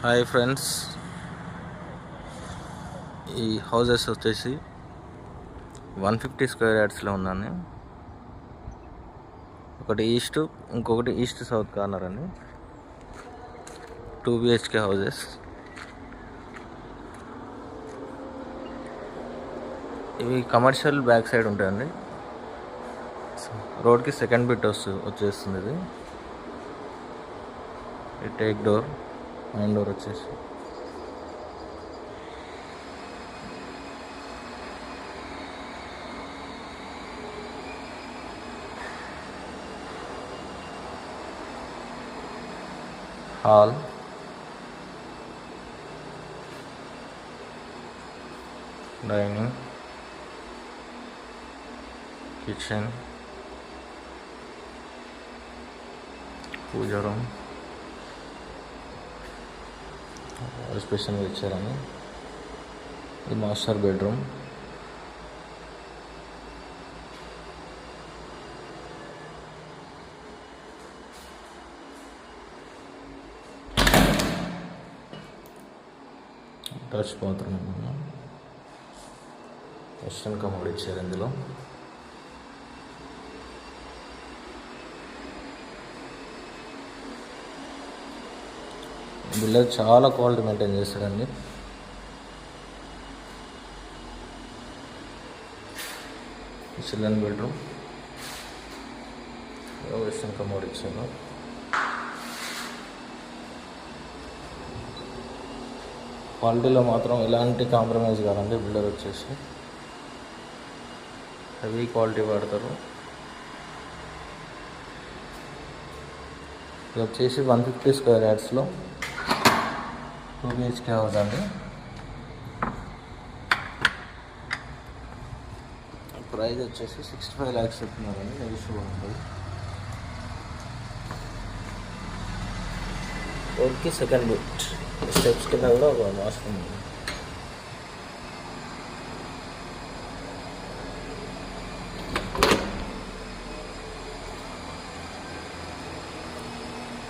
Hi friends, ఈ houses వచ్చేసి 150 square యార్డ్స్లో ఉందండి. ఒకటి ఈస్ట్, ఇంకొకటి ఈస్ట్ సౌత్ కార్నర్ అండి. 2 BHK హౌజెస్. ఇవి కమర్షియల్ బ్యాక్ సైడ్ ఉంటాయండి. రోడ్కి సెకండ్ బిట్ వచ్చేస్తుంది. ఇది టేక్ డోర్, మెయిన్ డోర్ వచ్చేసి హాల్, డైనింగ్, కిచెన్, పూజా రూమ్ స్పెషల్గా ఇచ్చారని. ఇది master bedroom. Touch bathroom, western commode ఇచ్చారు ఇందులో. బిల్డర్ చాలా క్వాలిటీ మెయింటైన్ చేస్తాడండి. చిల్డ్రన్ బెడ్రూమ్, వెస్టర్న్ కమోడ్ ఇచ్చాను. క్వాలిటీలో మాత్రం ఎలాంటి కాంప్రమైజ్ కాదండి. బిల్డర్ వచ్చేసి హెవీ క్వాలిటీ వాడతారు. ఇది వచ్చేసి 150 స్క్వేర్ యార్డ్స్లో 2 BHK హౌస్ అండి. ప్రైస్ వచ్చేసి 65 lakhs చెప్తున్నారండి. నెగిషియబుల్ ఉంటుంది. రోడ్కి సెకండ్ బిట్, స్టెప్స్ కింద కూడా ఒక వాష్రూమ్ ఉంది.